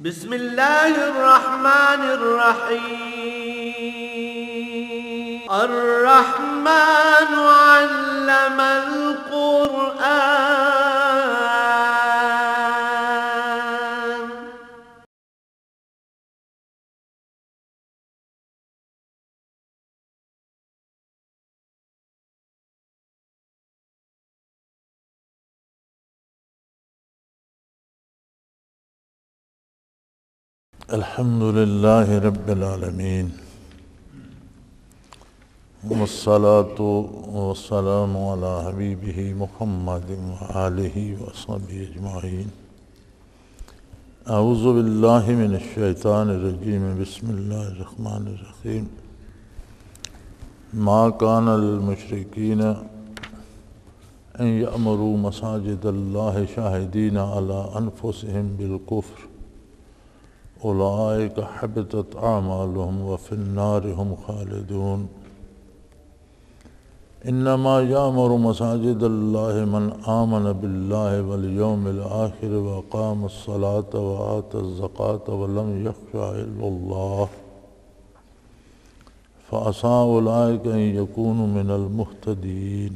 بسم الله الرحمن الرحيم الرحمن علم القرآن الحمد لله رب العالمين والصلاة والسلام على حبيبه محمد وآله وصحبه أجمعين. أعوذ بالله من الشيطان الرجيم. بسم الله الرحمن الرحيم. ما كان للمشركين أن يأمروا مساجد الله شاهدين على أنفسهم بالكفر أولئك حبطت أعمالهم وفي النار هم خالدون. إنما يأمر مساجد الله من آمن بالله واليوم الآخر وأقام الصلاة وآتى الزكاة ولم يخش إلا الله فعسى أولئك أن يكونوا من المهتدين.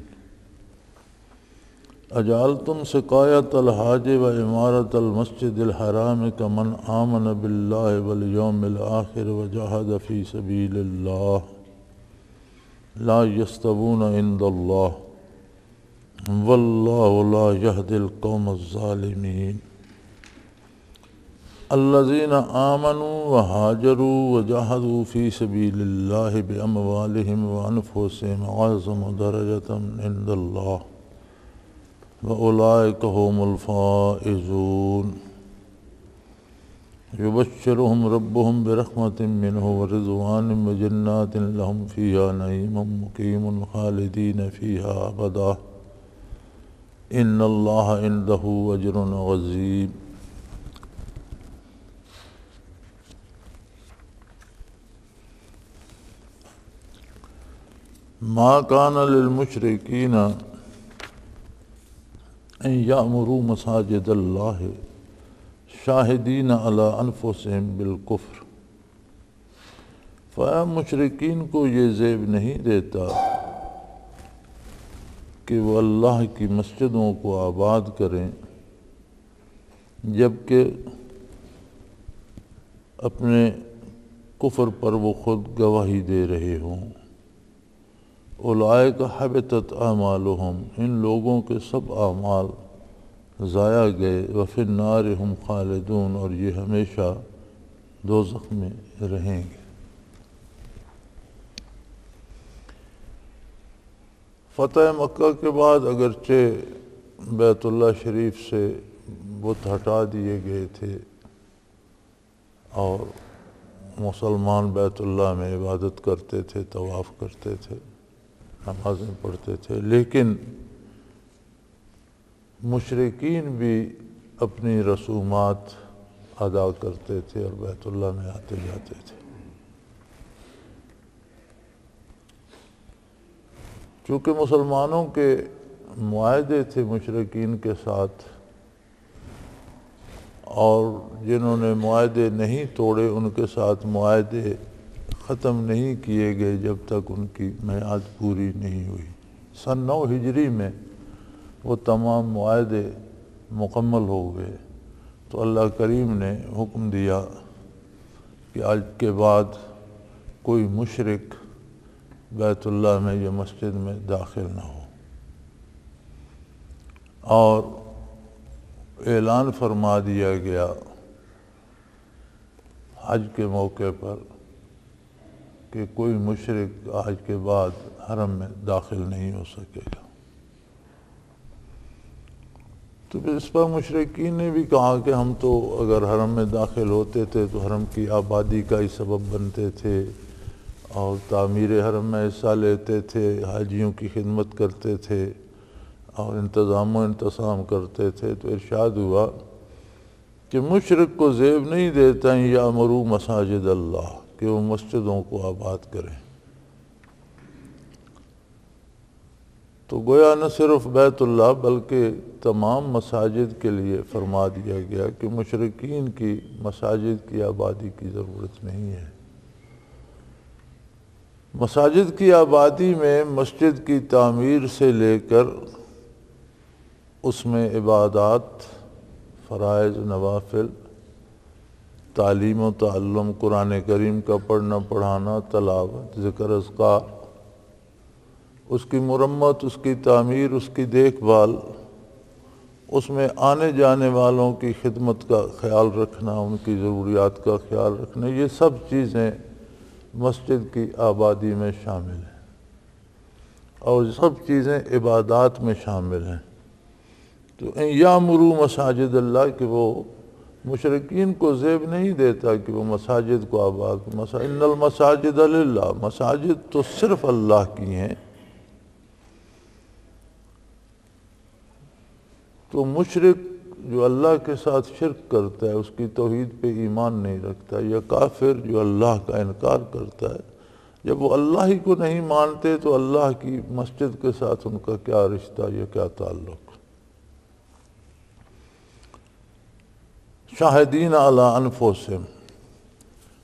اجعلتم سقایۃ الحاج و عمارت المسجد الحرام کمن آمن باللہ والیوم الآخر وجاہد فی سبیل اللہ لا یستوون عند اللہ واللہ لا یہدی القوم الظالمین. الذین آمنوا وہاجروا وجاہدوا فی سبیل اللہ باموالہم وانفسہم اعظم درجۃ عند اللہ وَأُولَئِكَ هُمُ الْفَائِزُونَ. يُبَشِّرُهُمْ رَبُّهُمْ بِرَحْمَةٍ مِّنْهُ وَرِضْوَانٍ وَجَنَّاتٍ لَهُمْ فِيهَا نَعِيمٌ مُّقِيمٌ خَالِدِينَ فِيهَا أَبَدًا إِنَّ اللَّهَ عِندَهُ أَجْرٌ عَظِيمٌ. مَا كَانَ لِلْمُشْرِكِينَ ان یأمروا مساجد اللہ شاہدین علی انفسہم بالکفر. مشرکین کو یہ زیب نہیں دیتا کہ وہ اللہ کی مسجدوں کو آباد کریں جبکہ اپنے کفر پر وہ خود گواہی دے رہے ہوں. اولئک حبطت اعمالہم، ان لوگوں کے سب اعمال ضائع گئے. وفی النار ہم خالدون، اور یہ ہمیشہ دوزخ میں رہیں گے. فتح مکہ کے بعد اگرچہ بیت اللہ شریف سے بت ہٹا دیے گئے تھے اور مسلمان بیت اللہ میں عبادت کرتے تھے، طواف کرتے تھے، نمازیں پڑھتے تھے، لیکن مشرکین بھی اپنی رسومات ادا کرتے تھے اور بیت اللہ میں آتے جاتے تھے. چونکہ مسلمانوں کے معاہدے تھے مشرکین کے ساتھ، اور جنہوں نے معاہدے نہیں توڑے ان کے ساتھ معاہدے ختم نہیں کیے گئے جب تک ان کی میعاد پوری نہیں ہوئی. سن 9 ہجری میں وہ تمام معاہدے مکمل ہو گئے تو اللہ کریم نے حکم دیا کہ آج کے بعد کوئی مشرک بیت اللہ میں یا مسجد میں داخل نہ ہو، اور اعلان فرما دیا گیا حج کے موقع پر کہ کوئی مشرک آج کے بعد حرم میں داخل نہیں ہو سکے گا. تو پھر اس پر مشرکین نے بھی کہا کہ ہم تو اگر حرم میں داخل ہوتے تھے تو حرم کی آبادی کا ہی سبب بنتے تھے اور تعمیر حرم میں حصہ لیتے تھے، حاجیوں کی خدمت کرتے تھے اور انتظام و انتظام کرتے تھے. تو ارشاد ہوا کہ مشرک کو زیب نہیں دیتا یامروا مساجد اللہ کہ وہ مسجدوں کو آباد کریں. تو گویا نہ صرف بیت اللہ بلکہ تمام مساجد کے لیے فرما دیا گیا کہ مشرکین کی مساجد کی آبادی کی ضرورت نہیں ہے۔ مساجد کی آبادی میں مسجد کی تعمیر سے لے کر اس میں عبادات، فرائض، نوافل، تعلیم و تعلم، قرآن کریم کا پڑھنا پڑھانا، تلاوت، ذکر اذکار، اس کی مرمت، اس کی تعمیر، اس کی دیکھ بھال، اس میں آنے جانے والوں کی خدمت کا خیال رکھنا، ان کی ضروریات کا خیال رکھنا، یہ سب چیزیں مسجد کی آبادی میں شامل ہیں اور سب چیزیں عبادات میں شامل ہیں۔ تو یامرو مساجد اللہ کہ وہ مشرکین کو زیب نہیں دیتا کہ وہ مساجد کو آباد، ان المساجد للہ، مساجد تو صرف اللہ کی ہیں۔ تو مشرک جو اللہ کے ساتھ شرک کرتا ہے، اس کی توحید پہ ایمان نہیں رکھتا، یا کافر جو اللہ کا انکار کرتا ہے، جب وہ اللہ ہی کو نہیں مانتے تو اللہ کی مسجد کے ساتھ ان کا کیا رشتہ یا کیا تعلق؟ شاہدین علی انفسہم،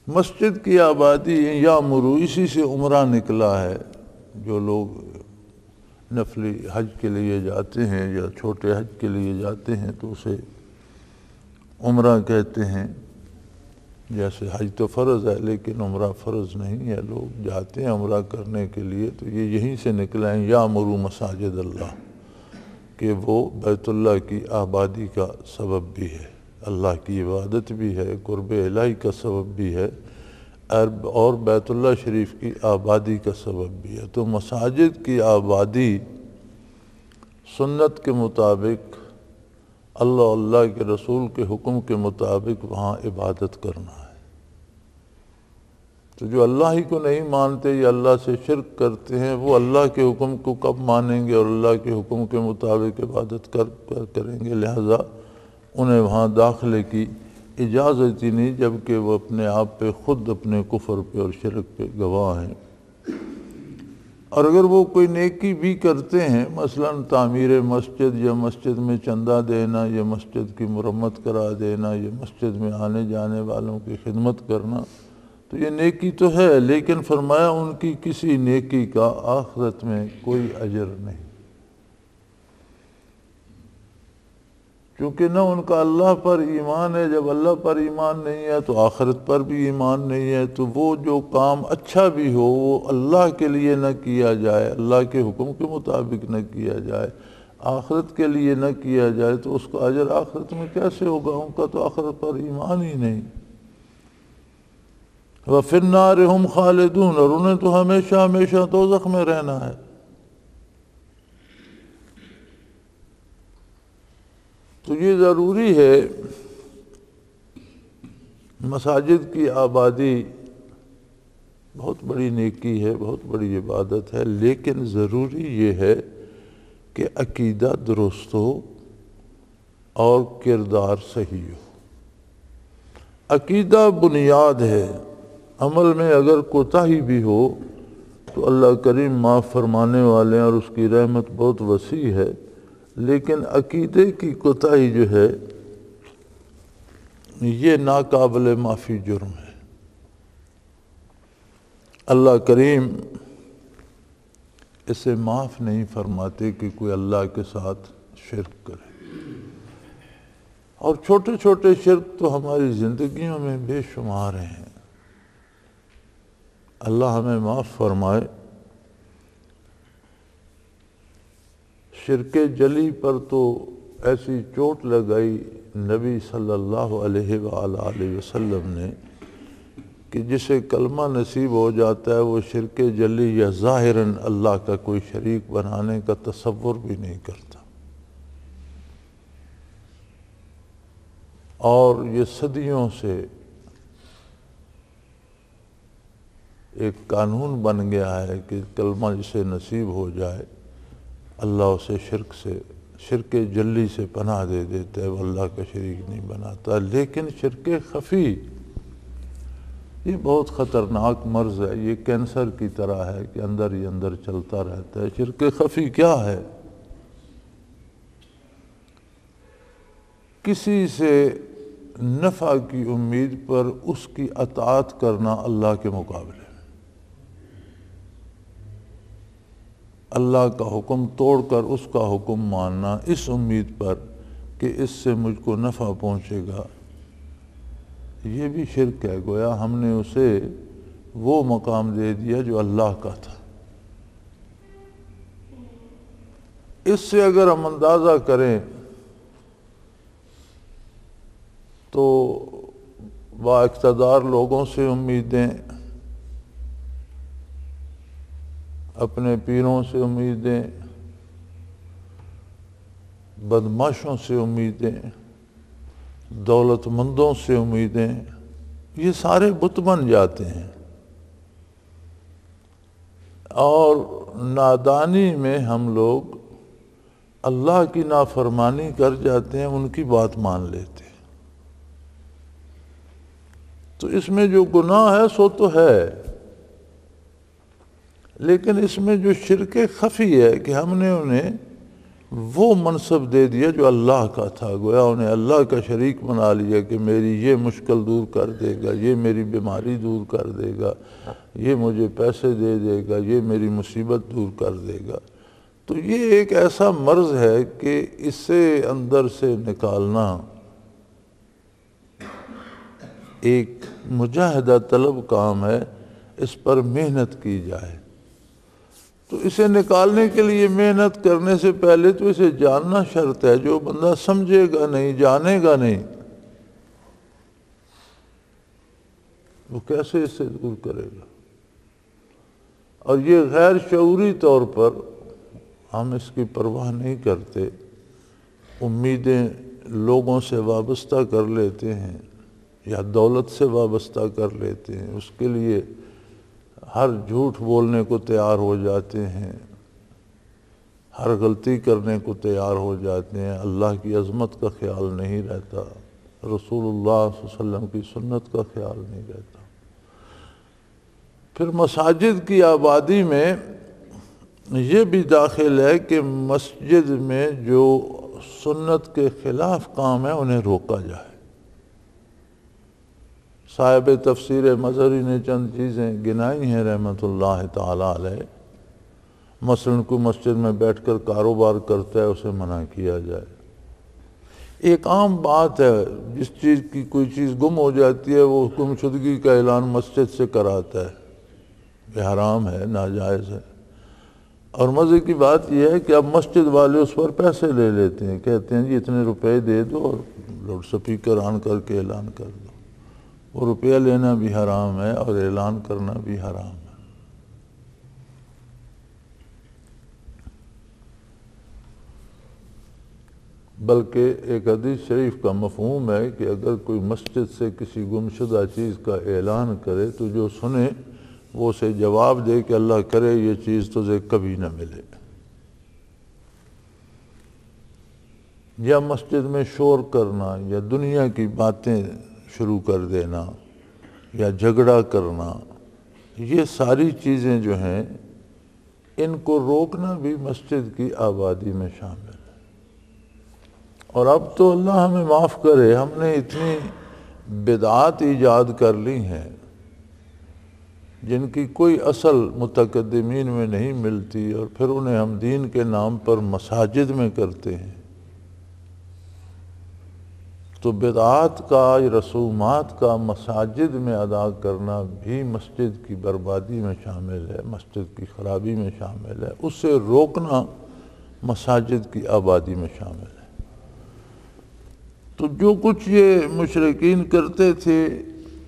مسجد کی آبادی یامرو، اسی سے عمرہ نکلا ہے۔ جو لوگ نفلی حج کے لیے جاتے ہیں یا چھوٹے حج کے لیے جاتے ہیں تو اسے عمرہ کہتے ہیں۔ جیسے حج تو فرض ہے لیکن عمرہ فرض نہیں ہے، لوگ جاتے ہیں عمرہ کرنے کے لیے، تو یہ یہیں سے نکلا ہے یامرو مساجد اللہ، کہ وہ بیت اللہ کی آبادی کا سبب بھی ہے، اللہ کی عبادت بھی ہے، قرب الہی کا سبب بھی ہے، اور بیت اللہ شریف کی آبادی کا سبب بھی ہے۔ تو مساجد کی آبادی سنت کے مطابق، اللہ کے رسول کے حکم کے مطابق وہاں عبادت کرنا ہے۔ تو جو اللہ ہی کو نہیں مانتے یا اللہ سے شرک کرتے ہیں، وہ اللہ کے حکم کو کب مانیں گے اور اللہ کے حکم کے مطابق عبادت کریں گے؟ لہذا انہیں وہاں داخلے کی اجازت ہی نہیں، جبکہ وہ اپنے آپ پہ خود اپنے کفر پہ اور شرک پہ گواہ ہیں۔ اور اگر وہ کوئی نیکی بھی کرتے ہیں، مثلا تعمیر مسجد یا مسجد میں چندہ دینا یا مسجد کی مرمت کرا دینا یا مسجد میں آنے جانے والوں کی خدمت کرنا، تو یہ نیکی تو ہے، لیکن فرمایا ان کی کسی نیکی کا آخرت میں کوئی اجر نہیں، کیونکہ نہ ان کا اللہ پر ایمان ہے۔ جب اللہ پر ایمان نہیں ہے تو آخرت پر بھی ایمان نہیں ہے، تو وہ جو کام اچھا بھی ہو وہ اللہ کے لیے نہ کیا جائے، اللہ کے حکم کے مطابق نہ کیا جائے، آخرت کے لیے نہ کیا جائے، تو اس کا اجر آخرت میں کیسے ہوگا؟ ان کا تو آخرت پر ایمان ہی نہیں۔ وَفِي النَّارِ هُمْ خَالِدُونَ، اور انہیں تو ہمیشہ ہمیشہ دوزخ میں رہنا ہے۔ تو یہ ضروری ہے، مساجد کی آبادی بہت بڑی نیکی ہے، بہت بڑی عبادت ہے، لیکن ضروری یہ ہے کہ عقیدہ درست ہو اور کردار صحیح ہو۔ عقیدہ بنیاد ہے، عمل میں اگر کوتاہی بھی ہو تو اللہ کریم معاف فرمانے والے ہیں اور اس کی رحمت بہت وسیع ہے، لیکن عقیدے کی کوتاہی جو ہے یہ ناقابل معافی جرم ہے۔ اللہ کریم اسے معاف نہیں فرماتے کہ کوئی اللہ کے ساتھ شرک کرے، اور چھوٹے چھوٹے شرک تو ہماری زندگیوں میں بے شمار ہیں۔ اللہ ہمیں معاف فرمائے۔ شرک جلی پر تو ایسی چوٹ لگائی نبی صلی اللہ علیہ وآلہ وسلم نے کہ جسے کلمہ نصیب ہو جاتا ہے وہ شرک جلی یا ظاہراً اللہ کا کوئی شریک بنانے کا تصور بھی نہیں کرتا۔ اور یہ صدیوں سے ایک قانون بن گیا ہے کہ کلمہ جسے نصیب ہو جائے اللہ اسے شرک جلی سے پناہ دے دیتا ہے، وہ اللہ کا شریک نہیں بناتا۔ لیکن شرک خفی یہ بہت خطرناک مرض ہے، یہ کینسر کی طرح ہے کہ اندر ہی اندر چلتا رہتا ہے۔ شرک خفی کیا ہے؟ کسی سے نفع کی امید پر اس کی اطاعت کرنا اللہ کے مقابلے میں، اللہ کا حکم توڑ کر اس کا حکم ماننا اس امید پر کہ اس سے مجھ کو نفع پہنچے گا، یہ بھی شرک ہے۔ گویا ہم نے اسے وہ مقام دے دیا جو اللہ کا تھا۔ اس سے اگر ہم اندازہ کریں تو با اقتدار لوگوں سے امیدیں، اپنے پیروں سے امیدیں، بدمعاشوں سے امیدیں، دولت مندوں سے امیدیں، یہ سارے بت بن جاتے ہیں، اور نادانی میں ہم لوگ اللہ کی نافرمانی کر جاتے ہیں، ان کی بات مان لیتے ہیں۔ تو اس میں جو گناہ ہے سو تو ہے، لیکن اس میں جو شرک خفی ہے کہ ہم نے انہیں وہ منصب دے دیا جو اللہ کا تھا، گویا انہیں اللہ کا شریک بنا لیا کہ میری یہ مشکل دور کر دے گا، یہ میری بیماری دور کر دے گا، یہ مجھے پیسے دے دے گا، یہ میری مصیبت دور کر دے گا۔ تو یہ ایک ایسا مرض ہے کہ اس سے اندر سے نکالنا ایک مجاہدہ طلب کام ہے، اس پر محنت کی جائے۔ تو اسے نکالنے کے لیے محنت کرنے سے پہلے تو اسے جاننا شرط ہے۔ جو بندہ سمجھے گا نہیں، جانے گا نہیں، وہ کیسے اسے دور کرے گا؟ اور یہ غیر شعوری طور پر ہم اس کی پرواہ نہیں کرتے، امیدیں لوگوں سے وابستہ کر لیتے ہیں یا دولت سے وابستہ کر لیتے ہیں، اس کے لیے ہر جھوٹ بولنے کو تیار ہو جاتے ہیں، ہر غلطی کرنے کو تیار ہو جاتے ہیں، اللہ کی عظمت کا خیال نہیں رہتا، رسول اللہ صلی اللہ علیہ وسلم کی سنت کا خیال نہیں رہتا۔ پھر مساجد کی آبادی میں یہ بھی داخل ہے کہ مسجد میں جو سنت کے خلاف کام ہے انہیں روکا جائے۔ صاحب تفسیر مظہری نے چند چیزیں گنائی ہیں رحمۃ اللہ تعالی علیہ، مثلاً کوئی مسجد میں بیٹھ کر کاروبار کرتا ہے اسے منع کیا جائے۔ ایک عام بات ہے، جس چیز کی کوئی چیز گم ہو جاتی ہے وہ گمشدگی کا اعلان مسجد سے کراتا ہے، یہ حرام ہے، ناجائز ہے۔ اور مزے کی بات یہ ہے کہ اب مسجد والے اس پر پیسے لے لیتے ہیں، کہتے ہیں جی اتنے روپے دے دو اور لاؤڈ سپیکر آن کر کے اعلان کر دو۔ وہ روپیہ لینا بھی حرام ہے اور اعلان کرنا بھی حرام ہے۔ بلکہ ایک حدیث شریف کا مفہوم ہے کہ اگر کوئی مسجد سے کسی گمشدہ چیز کا اعلان کرے تو جو سنے وہ اسے جواب دے کہ اللہ کرے یہ چیز تجھے کبھی نہ ملے۔ یا مسجد میں شور کرنا یا دنیا کی باتیں شروع کر دینا یا جھگڑا کرنا، یہ ساری چیزیں جو ہیں ان کو روکنا بھی مسجد کی آبادی میں شامل ہے۔ اور اب تو اللہ ہمیں معاف کرے، ہم نے اتنی بدعات ایجاد کر لی ہیں جن کی کوئی اصل متقدمین میں نہیں ملتی، اور پھر انہیں ہم دین کے نام پر مساجد میں کرتے ہیں۔ تو بدعات کا، رسومات کا مساجد میں ادا کرنا بھی مسجد کی بربادی میں شامل ہے، مسجد کی خرابی میں شامل ہے، اس سے روکنا مساجد کی آبادی میں شامل ہے۔ تو جو کچھ یہ مشرکین کرتے تھے،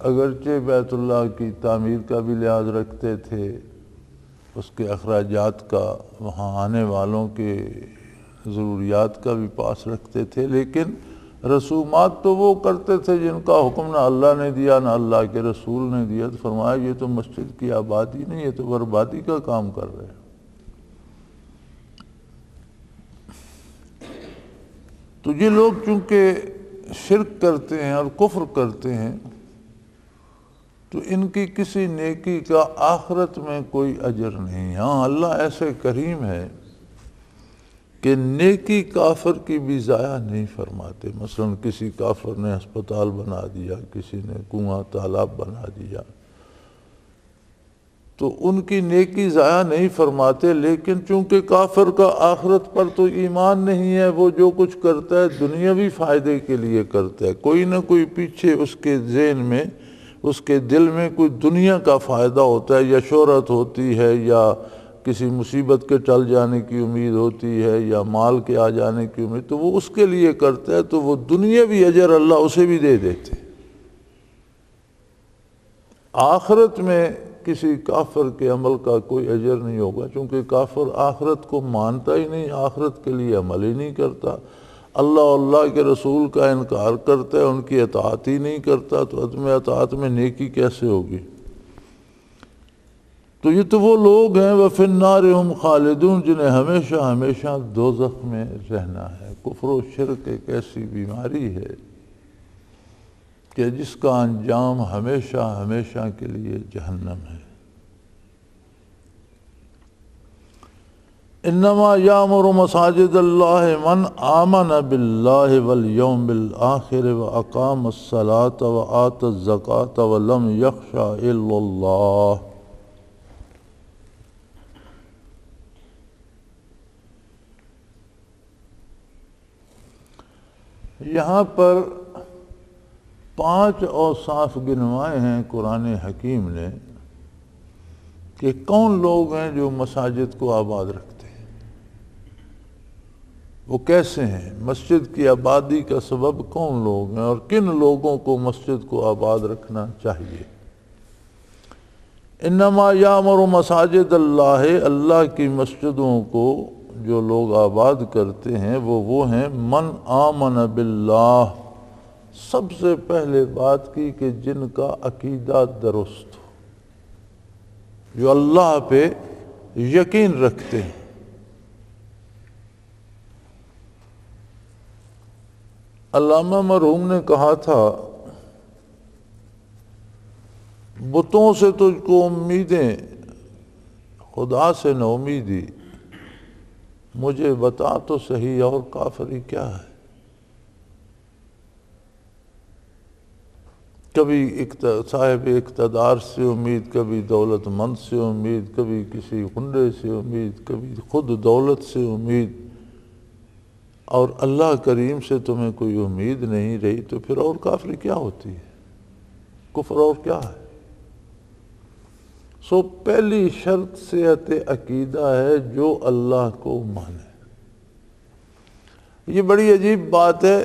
اگرچہ بیت اللہ کی تعمیر کا بھی لحاظ رکھتے تھے، اس کے اخراجات کا، وہاں آنے والوں کے ضروریات کا بھی پاس رکھتے تھے، لیکن رسومات تو وہ کرتے تھے جن کا حکم نہ اللہ نے دیا نہ اللہ کے رسول نے دیا۔ تو فرمایا یہ تو مسجد کی آبادی نہیں، یہ تو بربادی کا کام کر رہے ہیں۔ تو یہ لوگ چونکہ شرک کرتے ہیں اور کفر کرتے ہیں، تو ان کی کسی نیکی کا آخرت میں کوئی اجر نہیں۔ ہاں اللہ ایسے کریم ہے کہ نیکی کافر کی بھی ضائع نہیں فرماتے۔ مثلا کسی کافر نے ہسپتال بنا دیا، کسی نے کنواں تالاب بنا دیا، تو ان کی نیکی ضائع نہیں فرماتے، لیکن چونکہ کافر کا آخرت پر تو ایمان نہیں ہے، وہ جو کچھ کرتا ہے دنیاوی فائدے کے لیے کرتا ہے، کوئی نہ کوئی پیچھے اس کے ذہن میں، اس کے دل میں کوئی دنیا کا فائدہ ہوتا ہے، یا شہرت ہوتی ہے، یا کسی مصیبت کے ٹل جانے کی امید ہوتی ہے، یا مال کے آ جانے کی امید، تو وہ اس کے لیے کرتا ہے، تو وہ دنیاوی اجر اللہ اسے بھی دے دیتے۔ آخرت میں کسی کافر کے عمل کا کوئی اجر نہیں ہوگا، چونکہ کافر آخرت کو مانتا ہی نہیں، آخرت کے لیے عمل ہی نہیں کرتا، اللہ اور اللہ کے رسول کا انکار کرتا ہے، ان کی اطاعت ہی نہیں کرتا، تو عدم اطاعت میں نیکی کیسے ہوگی؟ تو یہ تو وہ لوگ ہیں وَفِي النَّارِ هُمْ خَالِدُونَ جنہیں ہمیشہ ہمیشہ دوزخ میں رہنا ہے۔ کفر و شرک ایک ایسی بیماری ہے کہ جس کا انجام ہمیشہ ہمیشہ کے لیے جہنم ہے۔ انما یامر مساجد اللہ من آمن باللہ والیوم الآخر واقام الصلاة وآت الزکاة ولم یخش الا اللہ۔ یہاں پر 5 اوصاف گنوائے ہیں قرآن حکیم نے کہ کون لوگ ہیں جو مساجد کو آباد رکھتے ہیں، وہ کیسے ہیں، مسجد کی آبادی کا سبب کون لوگ ہیں، اور کن لوگوں کو مسجد کو آباد رکھنا چاہیے۔ انما یامر مساجد اللہ، اللہ کی مسجدوں کو جو لوگ آباد کرتے ہیں وہ ہیں من آمن باللہ، سب سے پہلے بات کی کہ جن کا عقیدہ درست ہو، جو اللہ پہ یقین رکھتے ہیں۔ علامہ مرحوم نے کہا تھا بتوں سے تجھ کو امیدیں، خدا سے نہ امیدی، مجھے بتا تو صحیح اور کافری کیا ہے۔ کبھی صاحب اقتدار سے امید، کبھی دولت مند سے امید، کبھی کسی غنڈے سے امید، کبھی خود دولت سے امید، اور اللہ کریم سے تمہیں کوئی امید نہیں رہی، تو پھر اور کافری کیا ہوتی ہے، کفر اور کیا ہے؟ سو پہلی شرط صحت عقیدہ ہے جو اللہ کو مانے۔ یہ بڑی عجیب بات ہے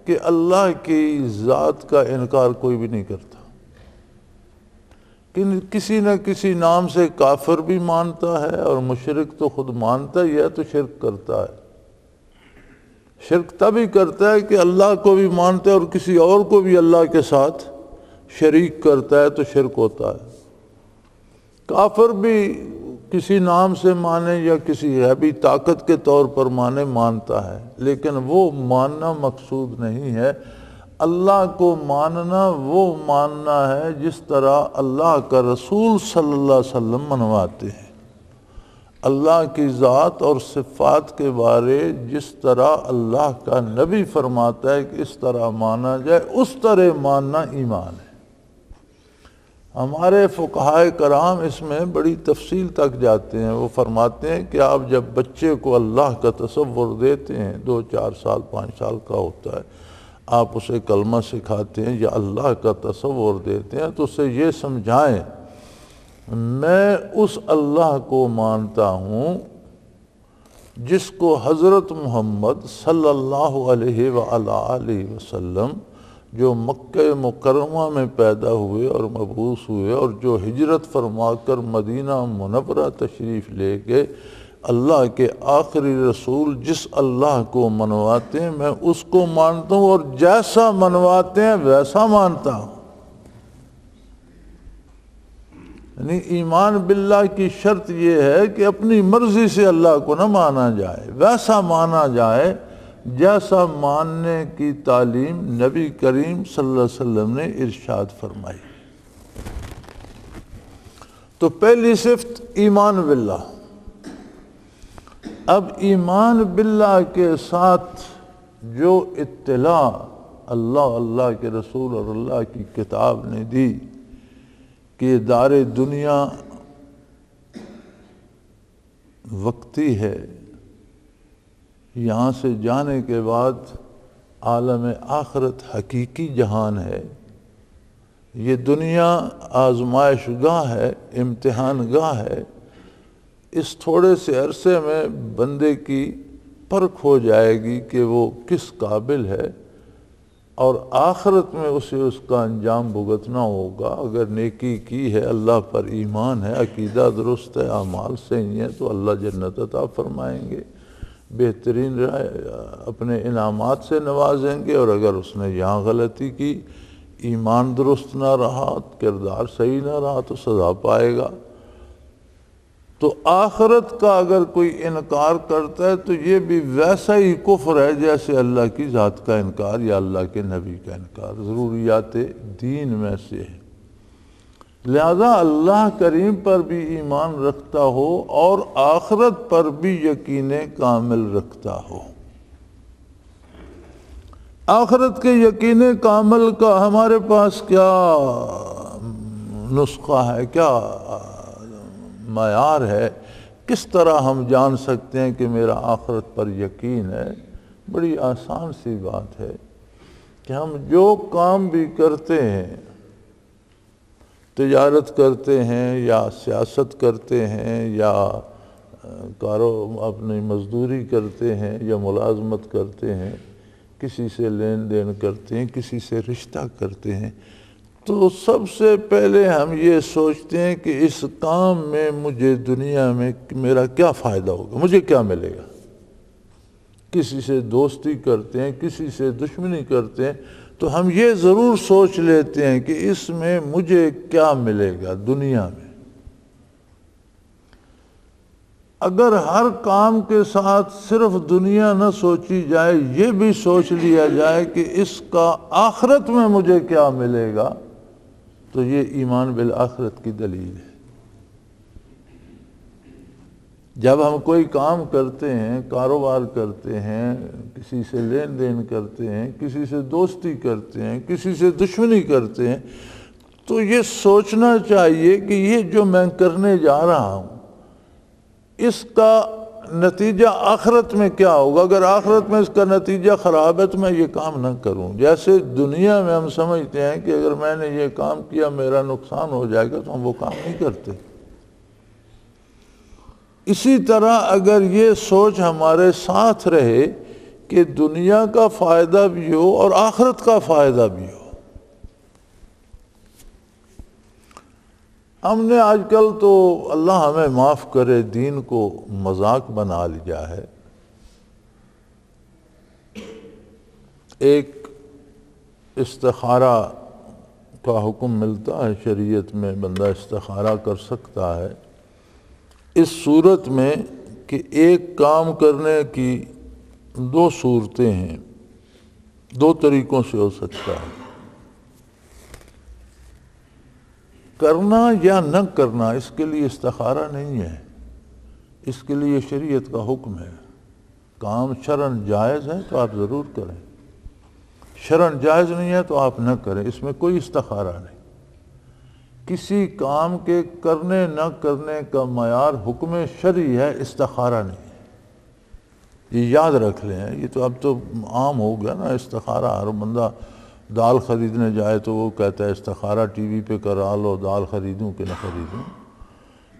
کہ اللہ کی ذات کا انکار کوئی بھی نہیں کرتا، کہ کسی نہ کسی نام سے کافر بھی مانتا ہے، اور مشرک تو خود مانتا ہی ہے تو شرک کرتا ہے۔ شرک تبھی کرتا ہے کہ اللہ کو بھی مانتا ہے اور کسی اور کو بھی اللہ کے ساتھ شریک کرتا ہے تو شرک ہوتا ہے۔ کافر بھی کسی نام سے مانے یا کسی غیبی طاقت کے طور پر مانتا ہے، لیکن وہ ماننا مقصود نہیں ہے۔ اللہ کو ماننا وہ ماننا ہے جس طرح اللہ کا رسول صلی اللہ علیہ وسلم منواتے ہیں۔ اللہ کی ذات اور صفات کے بارے جس طرح اللہ کا نبی فرماتا ہے کہ اس طرح مانا جائے، اس طرح ماننا ایمان ہے۔ ہمارے فقہائے کرام اس میں بڑی تفصیل تک جاتے ہیں، وہ فرماتے ہیں کہ آپ جب بچے کو اللہ کا تصور دیتے ہیں، 2 4 سال 5 سال کا ہوتا ہے، آپ اسے کلمہ سکھاتے ہیں یا اللہ کا تصور دیتے ہیں، تو اسے یہ سمجھائیں میں اس اللہ کو مانتا ہوں جس کو حضرت محمد صلی اللہ علیہ وآلہ وسلم جو مکہ مکرمہ میں پیدا ہوئے اور مبعوث ہوئے، اور جو ہجرت فرما کر مدینہ منورہ تشریف لے گئے، اللہ کے آخری رسول جس اللہ کو منواتے ہیں میں اس کو مانتا ہوں، اور جیسا منواتے ہیں ویسا مانتا ہوں۔ یعنی ایمان باللہ کی شرط یہ ہے کہ اپنی مرضی سے اللہ کو نہ مانا جائے، ویسا مانا جائے جیسا ماننے کی تعلیم نبی کریم صلی اللہ علیہ وسلم نے ارشاد فرمائی۔ تو پہلی صفت ایمان باللہ. اب ایمان باللہ کے ساتھ جو اطلاع اللہ کے رسول اور اللہ کی کتاب نے دی کہ دار دنیا وقتی ہے، یہاں سے جانے کے بعد عالم آخرت حقیقی جہان ہے، یہ دنیا آزمائش گاہ ہے، امتحان گاہ ہے، اس تھوڑے سے عرصے میں بندے کی پرکھ ہو جائے گی کہ وہ کس قابل ہے، اور آخرت میں اسے اس کا انجام بھگتنا ہوگا. اگر نیکی کی ہے، اللہ پر ایمان ہے، عقیدہ درست ہے، اعمال صحیح ہیں، تو اللہ جنت عطا فرمائیں گے، بہترین اپنے انعامات سے نوازیں گے. اور اگر اس نے یہاں غلطی کی، ایمان درست نہ رہا، کردار صحیح نہ رہا، تو سزا پائے گا. تو آخرت کا اگر کوئی انکار کرتا ہے تو یہ بھی ویسا ہی کفر ہے جیسے اللہ کی ذات کا انکار یا اللہ کے نبی کا انکار، ضروریات دین میں سے ہے. لہذا اللہ کریم پر بھی ایمان رکھتا ہو اور آخرت پر بھی یقین کامل رکھتا ہو. آخرت کے یقین کامل کا ہمارے پاس کیا نسخہ ہے، کیا معیار ہے، کس طرح ہم جان سکتے ہیں کہ میرا آخرت پر یقین ہے؟ بڑی آسان سی بات ہے کہ ہم جو کام بھی کرتے ہیں، تجارت کرتے ہیں یا سیاست کرتے ہیں یا اپنی مزدوری کرتے ہیں یا ملازمت کرتے ہیں، کسی سے لین دین کرتے ہیں، کسی سے رشتہ کرتے ہیں، تو سب سے پہلے ہم یہ سوچتے ہیں کہ اس کام میں مجھے دنیا میں میرا کیا فائدہ ہوگا، مجھے کیا ملے گا. کسی سے دوستی کرتے ہیں، کسی سے دشمنی کرتے ہیں، تو ہم یہ ضرور سوچ لیتے ہیں کہ اس میں مجھے کیا ملے گا دنیا میں. اگر ہر کام کے ساتھ صرف دنیا نہ سوچی جائے، یہ بھی سوچ لیا جائے کہ اس کا آخرت میں مجھے کیا ملے گا، تو یہ ایمان بالآخرت کی دلیل ہے. جب ہم کوئی کام کرتے ہیں، کاروبار کرتے ہیں، کسی سے لین دین کرتے ہیں، کسی سے دوستی کرتے ہیں، کسی سے دشمنی کرتے ہیں، تو یہ سوچنا چاہیے کہ یہ جو میں کرنے جا رہا ہوں اس کا نتیجہ آخرت میں کیا ہوگا. اگر آخرت میں اس کا نتیجہ خراب ہے تو میں یہ کام نہ کروں. جیسے دنیا میں ہم سمجھتے ہیں کہ اگر میں نے یہ کام کیا میرا نقصان ہو جائے گا، تو ہم وہ کام نہیں کرتے. اسی طرح اگر یہ سوچ ہمارے ساتھ رہے کہ دنیا کا فائدہ بھی ہو اور آخرت کا فائدہ بھی ہو. ہم نے آج کل تو اللہ ہمیں معاف کرے دین کو مذاق بنا لیا ہے. ایک استخارہ کا حکم ملتا ہے شریعت میں، بندہ استخارہ کر سکتا ہے اس صورت میں کہ ایک کام کرنے کی دو صورتیں ہیں، دو طریقوں سے ہو سکتا ہے، کرنا یا نہ کرنا. اس کے لیے استخارہ نہیں ہے، اس کے لیے شریعت کا حکم ہے. کام شرعاً جائز ہے تو آپ ضرور کریں، شرعاً جائز نہیں ہے تو آپ نہ کریں، اس میں کوئی استخارہ نہیں. کسی کام کے کرنے نہ کرنے کا معیار حکم شرعی ہے، استخارہ نہیں ہے. یہ یاد رکھ لیں. یہ تو اب تو عام ہو گیا نا استخارہ. ہر بندہ دال خریدنے جائے تو وہ کہتا ہے استخارہ ٹی وی پہ کرا لو، دال خریدوں کہ نہ خریدوں.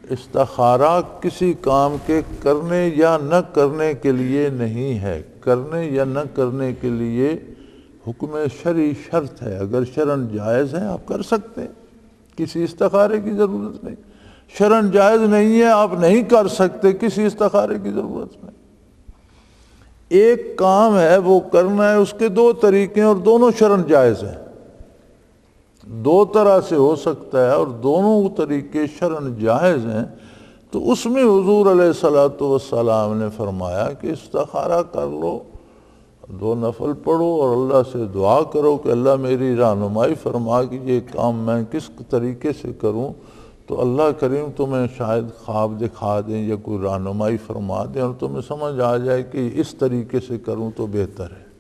استخارہ کسی کام کے کرنے یا نہ کرنے کے لیے نہیں ہے. کرنے یا نہ کرنے کے لیے حکم شرعی شرط ہے. اگر شرعاً جائز ہے آپ کر سکتے ہیں، کسی استخارے کی ضرورت نہیں. شرعاً جائز نہیں ہے آپ نہیں کر سکتے، کسی استخارے کی ضرورت نہیں. ایک کام ہے وہ کرنا ہے، اس کے دو طریقے ہیں اور دونوں شرعاً جائز ہیں. دو طرح سے ہو سکتا ہے اور دونوں طریقے شرعاً جائز ہیں. تو اس میں حضور علیہ الصلوۃ والسلام نے فرمایا کہ استخارہ کر لو، دو نفل پڑھو اور اللہ سے دعا کرو کہ اللہ میری رہنمائی فرما کہ یہ کام میں کس طریقے سے کروں تو اللہ کریم تمہیں شاید خواب دکھا دیں یا کوئی رہنمائی فرما دیں اور تمہیں سمجھ آ جائے کہ اس طریقے سے کروں تو بہتر ہے۔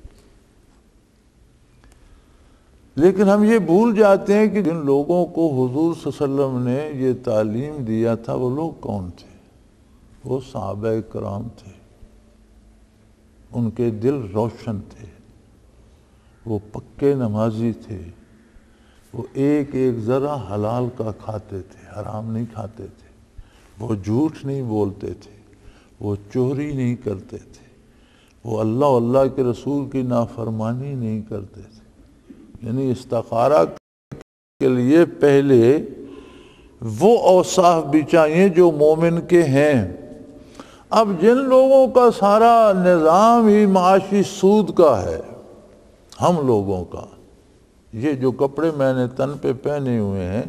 لیکن ہم یہ بھول جاتے ہیں کہ جن لوگوں کو حضور صلی اللہ علیہ وسلم نے یہ تعلیم دیا تھا وہ لوگ کون تھے؟ وہ صحابہ کرام تھے، ان کے دل روشن تھے، وہ پکے نمازی تھے، وہ ایک ایک ذرہ حلال کا کھاتے تھے، حرام نہیں کھاتے تھے، وہ جھوٹ نہیں بولتے تھے، وہ چوری نہیں کرتے تھے، وہ اللہ کے رسول کی نافرمانی نہیں کرتے تھے۔ یعنی استخارہ کے لیے پہلے وہ اوصاف بھی چاہیے جو مومن کے ہیں۔ اب جن لوگوں کا سارا نظام ہی معاشی سود کا ہے، ہم لوگوں کا، یہ جو کپڑے میں نے تن پہ پہنے ہوئے ہیں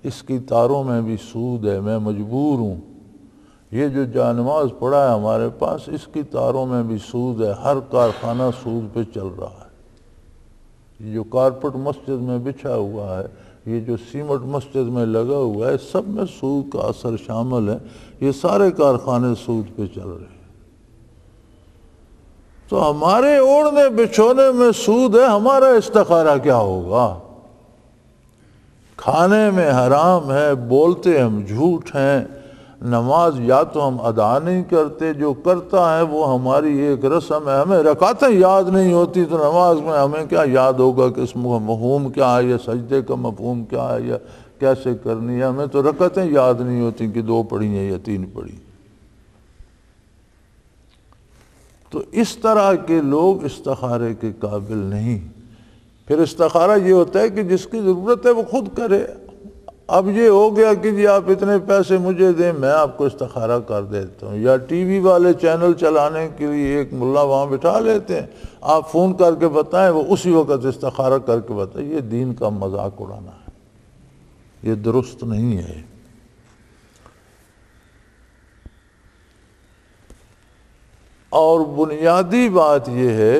اس کی تاروں میں بھی سود ہے، میں مجبور ہوں۔ یہ جو جانماز پڑا ہے ہمارے پاس اس کی تاروں میں بھی سود ہے، ہر کارخانہ سود پہ چل رہا ہے۔ یہ جو کارپٹ مسجد میں بچھا ہوا ہے، یہ جو سیمنٹ مسجد میں لگا ہوا ہے، سب میں سود کا اثر شامل ہے، یہ سارے کارخانے سود پہ چل رہے ہیں۔ تو ہمارے اوڑھنے بچھونے میں سود ہے، ہمارا استخارہ کیا ہوگا؟ کھانے میں حرام ہے، بولتے ہم جھوٹ ہیں، نماز یا تو ہم ادا نہیں کرتے، جو کرتا ہے وہ ہماری ایک رسم ہے، ہمیں رکعتیں یاد نہیں ہوتی تو نماز میں ہمیں کیا یاد ہوگا کہ اس مفہوم کیا ہے یا سجدے کا مفہوم کیا ہے یا کیسے کرنی ہے؟ ہمیں تو رکعتیں یاد نہیں ہوتی کہ 2 پڑھی ہیں یا 3 پڑھی۔ تو اس طرح کے لوگ استخارے کے قابل نہیں۔ پھر استخارہ یہ ہوتا ہے کہ جس کی ضرورت ہے وہ خود کرے۔ اب یہ ہو گیا کہ جی آپ اتنے پیسے مجھے دیں میں آپ کو استخارہ کر دیتا ہوں، یا ٹی وی والے چینل چلانے کے لیے ایک ملا وہاں بٹھا لیتے ہیں، آپ فون کر کے بتائیں، وہ اسی وقت استخارہ کر کے بتائیں۔ یہ دین کا مذاق اڑانا ہے، یہ درست نہیں ہے۔ اور بنیادی بات یہ ہے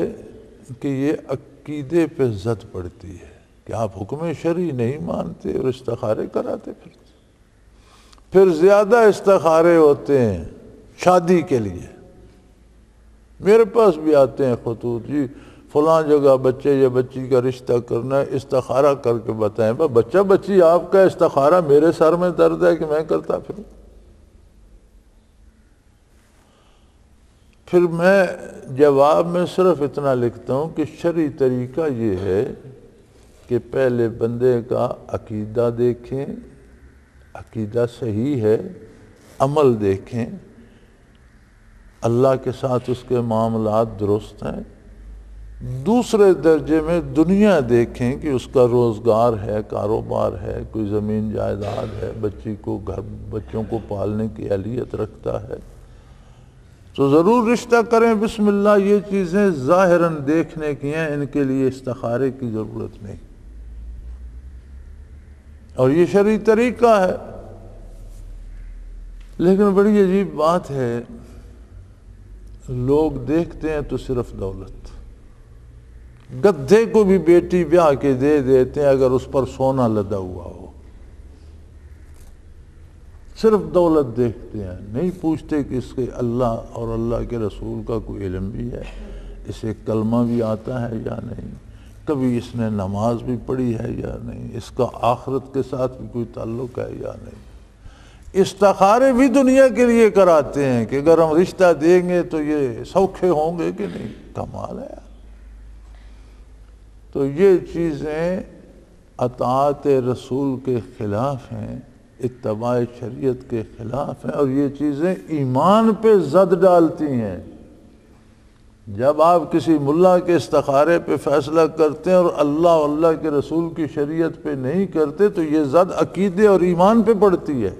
کہ یہ عقیدے پہ زد پڑتی ہے کہ آپ حکم شرعی نہیں مانتے اور استخارے کراتے پھر زیادہ استخارے ہوتے ہیں شادی کے لیے۔ میرے پاس بھی آتے ہیں خطوط، جی فلاں جگہ بچے یا بچی کا رشتہ کرنا ہے، استخارہ کر کے بتائیں۔ بچہ بچی آپ کا استخارہ میرے سر میں درد ہے کہ میں کرتا پھروں؟ پھر میں جواب میں صرف اتنا لکھتا ہوں کہ شرعی طریقہ یہ ہے کہ پہلے بندے کا عقیدہ دیکھیں، عقیدہ صحیح ہے، عمل دیکھیں، اللہ کے ساتھ اس کے معاملات درست ہیں۔ دوسرے درجے میں دنیا دیکھیں کہ اس کا روزگار ہے، کاروبار ہے، کوئی زمین جائیداد ہے، بچوں کو پالنے کی اہلیت رکھتا ہے تو ضرور رشتہ کریں۔ بسم اللہ، یہ چیزیں ظاہراً دیکھنے کی ہیں، ان کے لیے استخارے کی ضرورت نہیں، اور یہ شرعی طریقہ ہے۔ لیکن بڑی عجیب بات ہے، لوگ دیکھتے ہیں تو صرف دولت، گدھے کو بھی بیٹی بیاہ کے دے دیتے ہیں اگر اس پر سونا لدا ہوا ہو، صرف دولت دیکھتے ہیں، نہیں پوچھتے کہ اس کے اللہ اور اللہ کے رسول کا کوئی علم بھی ہے، اسے کلمہ بھی آتا ہے یا نہیں، کبھی اس نے نماز بھی پڑھی ہے یا نہیں، اس کا آخرت کے ساتھ بھی کوئی تعلق ہے یا نہیں۔ استخارے بھی دنیا کے لیے کراتے ہیں کہ اگر ہم رشتہ دیں گے تو یہ سوکھے ہوں گے کہ نہیں۔ کمال ہے۔ تو یہ چیزیں اطاعت رسول کے خلاف ہیں، اتباع شریعت کے خلاف ہیں، اور یہ چیزیں ایمان پہ زد ڈالتی ہیں۔ جب آپ کسی ملا کے استخارے پہ فیصلہ کرتے ہیں اور اللہ کے رسول کی شریعت پہ نہیں کرتے تو یہ زد عقیدے اور ایمان پہ پڑتی ہے۔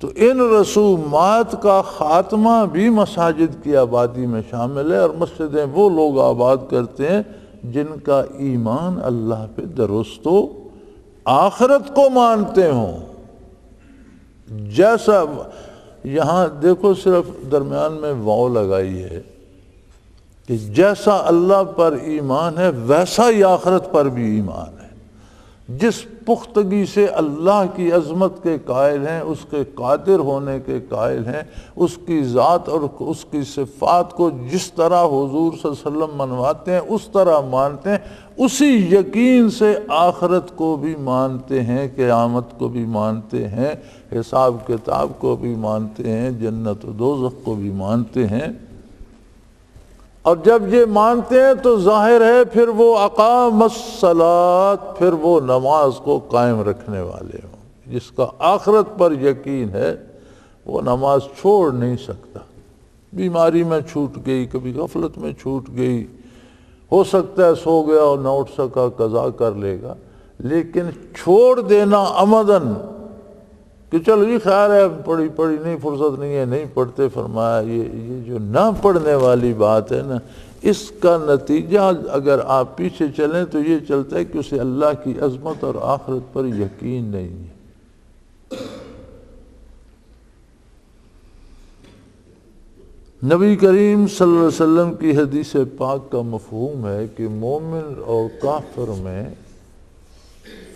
تو ان رسومات کا خاتمہ بھی مساجد کی آبادی میں شامل ہے، اور مسجدیں وہ لوگ آباد کرتے ہیں جن کا ایمان اللہ پہ درست ہو، آخرت کو مانتے ہوں۔ جیسا یہاں دیکھو صرف درمیان میں واو لگائی ہے کہ جیسا اللہ پر ایمان ہے ویسا ہی آخرت پر بھی ایمان ہے۔ جس پختگی سے اللہ کی عظمت کے قائل ہیں، اس کے قادر ہونے کے قائل ہیں، اس کی ذات اور اس کی صفات کو جس طرح حضور صلی اللہ علیہ وسلم منواتے ہیں اس طرح مانتے ہیں، اسی یقین سے آخرت کو بھی مانتے ہیں، قیامت کو بھی مانتے ہیں، حساب کتاب کو بھی مانتے ہیں، جنت و دوزخ کو بھی مانتے ہیں۔ اور جب یہ مانتے ہیں تو ظاہر ہے پھر وہ اقام الصلاۃ، پھر وہ نماز کو قائم رکھنے والے ہوں۔ جس کا آخرت پر یقین ہے وہ نماز چھوڑ نہیں سکتا۔ بیماری میں چھوٹ گئی، کبھی غفلت میں چھوٹ گئی، ہو سکتا ہے سو گیا اور نہ اٹھ سکا، قضا کر لے گا، لیکن چھوڑ دینا عمدن کہ چلو یہ خیر ہے پڑھی نہیں، فرصت نہیں ہے، نہیں پڑھتے، فرمایا یہ جو نہ پڑھنے والی بات ہے نا، اس کا نتیجہ اگر آپ پیچھے چلیں تو یہ چلتا ہے کہ اسے اللہ کی عظمت اور آخرت پر یقین نہیں ہے۔ نبی کریم صلی اللہ علیہ وسلم کی حدیث پاک کا مفہوم ہے کہ مومن اور کافر میں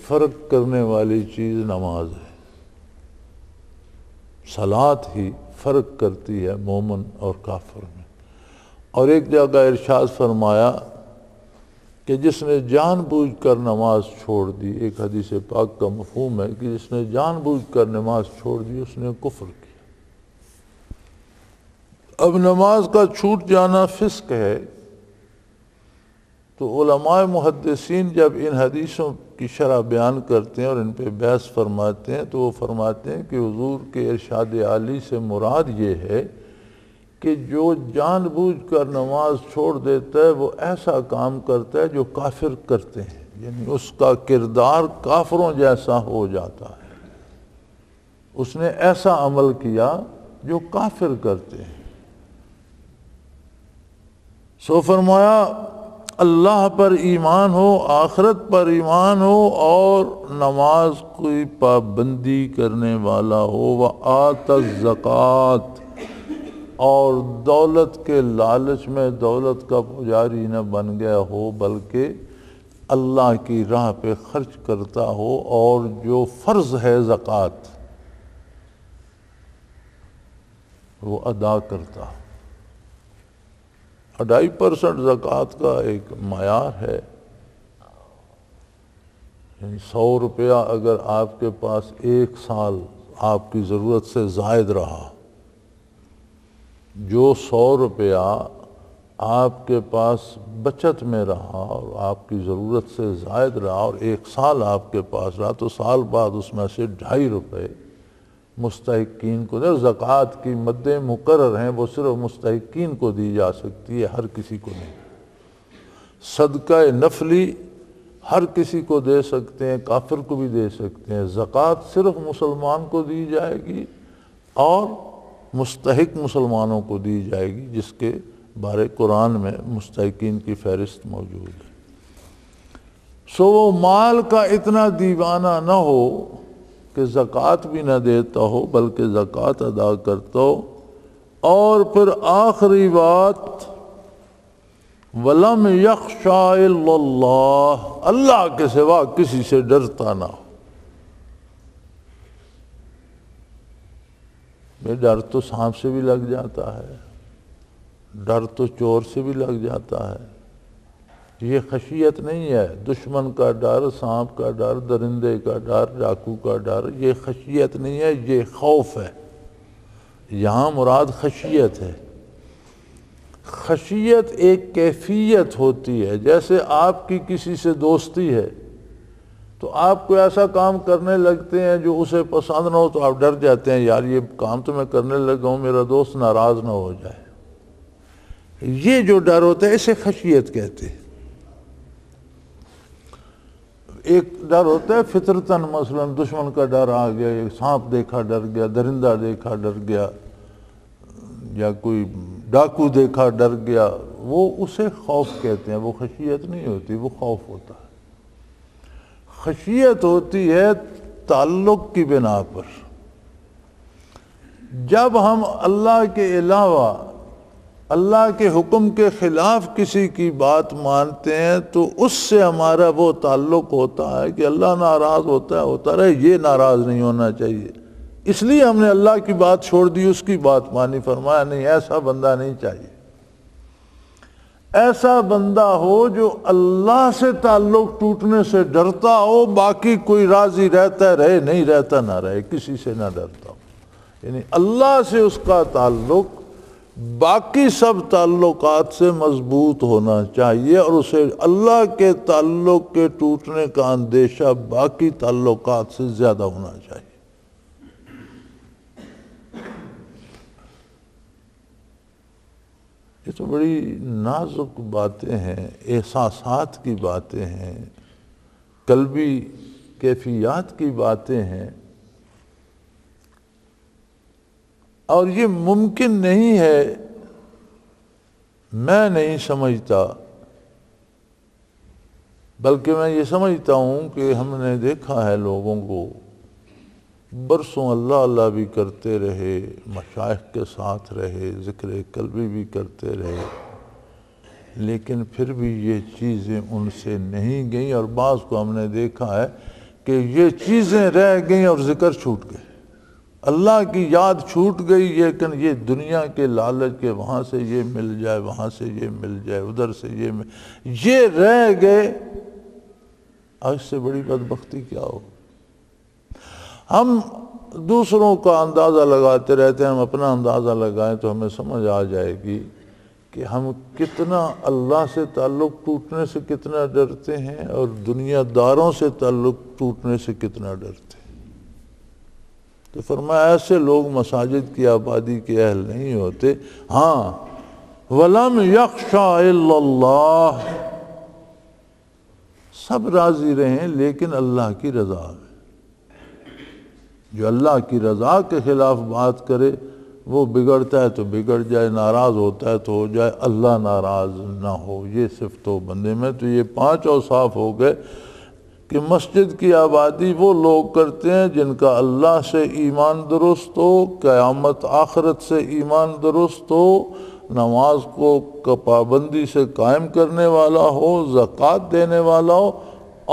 فرق کرنے والی چیز نماز ہے۔ صلاۃ ہی فرق کرتی ہے مومن اور کافر میں۔ اور ایک جگہ ارشاد فرمایا کہ جس نے جان بوجھ کر نماز چھوڑ دی، ایک حدیث پاک کا مفہوم ہے کہ جس نے جان بوجھ کر نماز چھوڑ دی اس نے کفر کیا۔ اب نماز کا چھوٹ جانا فسق ہے، تو علماء محدثین جب ان حدیثوں کی شرح بیان کرتے ہیں اور ان پہ بحث فرماتے ہیں تو وہ فرماتے ہیں کہ حضور کے ارشاد عالی سے مراد یہ ہے کہ جو جان بوجھ کر نماز چھوڑ دیتا ہے وہ ایسا کام کرتا ہے جو کافر کرتے ہیں، یعنی اس کا کردار کافروں جیسا ہو جاتا ہے، اس نے ایسا عمل کیا جو کافر کرتے ہیں۔ سو فرمایا اللہ پر ایمان ہو، آخرت پر ایمان ہو اور نماز کی پابندی کرنے والا ہو، وآت الزکوٰۃ، اور دولت کے لالچ میں دولت کا پجاری نہ بن گیا ہو بلکہ اللہ کی راہ پہ خرچ کرتا ہو، اور جو فرض ہے زکوٰۃ وہ ادا کرتا ہو۔ 2.5% زکوٰۃ کا ایک معیار ہے، یعنی 100 روپیہ اگر آپ کے پاس ایک سال آپ کی ضرورت سے زائد رہا، جو 100 روپیہ آپ کے پاس بچت میں رہا اور آپ کی ضرورت سے زائد رہا اور ایک سال آپ کے پاس رہا، تو سال بعد اس میں سے 2.5 روپے مستحقین کو دے۔ زکوٰۃ کی مدیں مقرر ہیں، وہ صرف مستحقین کو دی جا سکتی ہے، ہر کسی کو نہیں۔ صدقہ نفلی ہر کسی کو دے سکتے ہیں، کافر کو بھی دے سکتے ہیں۔ زکوٰۃ صرف مسلمان کو دی جائے گی اور مستحق مسلمانوں کو دی جائے گی، جس کے بارے قرآن میں مستحقین کی فہرست موجود ہے۔ سو وہ مال کا اتنا دیوانہ نہ ہو کہ زکوٰۃ بھی نہ دیتا ہو بلکہ زکوٰۃ ادا کرتا ہو۔ اور پھر آخری بات، وَلَمْ يَخْشَ إِلَّا اللَّهَ، اللہ کے سوا کسی سے ڈرتا نہ ہو۔ یہ ڈر تو سانپ سے بھی لگ جاتا ہے، ڈر تو چور سے بھی لگ جاتا ہے، یہ خشیت نہیں ہے۔ دشمن کا ڈر، سانپ کا ڈر، درندے کا ڈر، ڈاکو کا ڈر، یہ خشیت نہیں ہے، یہ خوف ہے۔ یہاں مراد خشیت ہے۔ خشیت ایک کیفیت ہوتی ہے، جیسے آپ کی کسی سے دوستی ہے تو آپ کو ایسا کام کرنے لگتے ہیں جو اسے پسند نہ ہو تو آپ ڈر جاتے ہیں، یار یہ کام تو میں کرنے لگا ہوں، میرا دوست ناراض نہ ہو جائے۔ یہ جو ڈر ہوتا ہے اسے خشیت کہتے ہیں۔ ایک ڈر ہوتا ہے فطرتاً، مثلا دشمن کا ڈر آ گیا، ایک سانپ دیکھا ڈر گیا، درندہ دیکھا ڈر گیا، یا کوئی ڈاکو دیکھا ڈر گیا، وہ اسے خوف کہتے ہیں۔ وہ خشیت نہیں ہوتی، وہ خوف ہوتا ہے۔ خشیت ہوتی ہے تعلق کی بنا پر۔ جب ہم اللہ کے علاوہ اللہ کے حکم کے خلاف کسی کی بات مانتے ہیں تو اس سے ہمارا وہ تعلق ہوتا ہے کہ اللہ ناراض ہوتا رہے، یہ ناراض نہیں ہونا چاہیے، اس لیے ہم نے اللہ کی بات چھوڑ دی، اس کی بات مانی، فرمایا نہیں، ایسا بندہ نہیں چاہیے۔ ایسا بندہ ہو جو اللہ سے تعلق ٹوٹنے سے ڈرتا ہو، باقی کوئی راضی رہتا ہے رہے، نہیں رہتا نہ رہے، کسی سے نہ ڈرتا ہو، یعنی اللہ سے اس کا تعلق باقی سب تعلقات سے مضبوط ہونا چاہیے، اور اسے اللہ کے تعلق کے ٹوٹنے کا اندیشہ باقی تعلقات سے زیادہ ہونا چاہیے۔ یہ تو بڑی نازک باتیں ہیں، احساسات کی باتیں ہیں، قلبی کیفیات کی باتیں ہیں، اور یہ ممکن نہیں ہے، میں نہیں سمجھتا، بلکہ میں یہ سمجھتا ہوں کہ ہم نے دیکھا ہے لوگوں کو برسوں اللہ اللہ بھی کرتے رہے، مشائخ کے ساتھ رہے، ذکر قلبی بھی کرتے رہے، لیکن پھر بھی یہ چیزیں ان سے نہیں گئیں، اور بعض کو ہم نے دیکھا ہے کہ یہ چیزیں رہ گئیں اور ذکر چھوٹ گئے، اللہ کی یاد چھوٹ گئی، لیکن یہ دنیا کے لالچ کے وہاں سے یہ مل جائے، وہاں سے یہ مل جائے، ادھر سے یہ رہ گئے۔ اس سے بڑی بدبختی کیا ہو؟ ہم دوسروں کا اندازہ لگاتے رہتے ہیں، ہم اپنا اندازہ لگائیں تو ہمیں سمجھ آ جائے گی کہ ہم کتنا اللہ سے تعلق ٹوٹنے سے کتنا ڈرتے ہیں، اور دنیا داروں سے تعلق ٹوٹنے سے کتنا ڈرتے ہیں۔ تو فرمایا ایسے لوگ مساجد کی آبادی کے اہل نہیں ہوتے۔ ہاں، وَلَمْ يَخْشَ إِلَّا اللَّهِ، سب راضی رہیں لیکن اللہ کی رضا میں۔ جو اللہ کی رضا کے خلاف بات کرے وہ بگڑتا ہے تو بگڑ جائے، ناراض ہوتا ہے تو ہو جائے، اللہ ناراض نہ ہو، یہ صفت ہو بندے میں۔ تو یہ 5 اوصاف ہو گئے کہ مسجد کی آبادی وہ لوگ کرتے ہیں جن کا اللہ سے ایمان درست ہو، قیامت آخرت سے ایمان درست ہو، نماز کو پابندی سے قائم کرنے والا ہو، زکوٰۃ دینے والا ہو،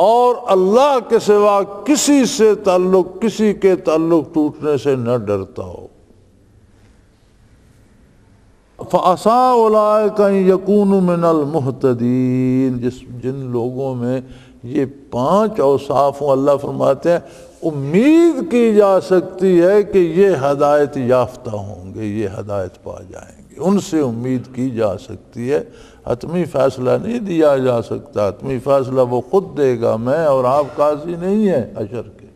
اور اللہ کے سوا کسی سے تعلق، کسی کے تعلق ٹوٹنے سے نہ ڈرتا ہو۔ فَعَسَىٰ أُولَٰئِكَ أَن يَكُونُوا مِنَ الْمُهْتَدِينَ، جن لوگوں میں یہ 5 اوصاف ہوں، اللہ فرماتے ہیں امید کی جا سکتی ہے کہ یہ ہدایت یافتہ ہوں گے، یہ ہدایت پا جائیں گے، ان سے امید کی جا سکتی ہے۔ حتمی فیصلہ نہیں دیا جا سکتا، حتمی فیصلہ وہ خود دے گا، میں اور آپ قاضی نہیں ہیں حشر کے،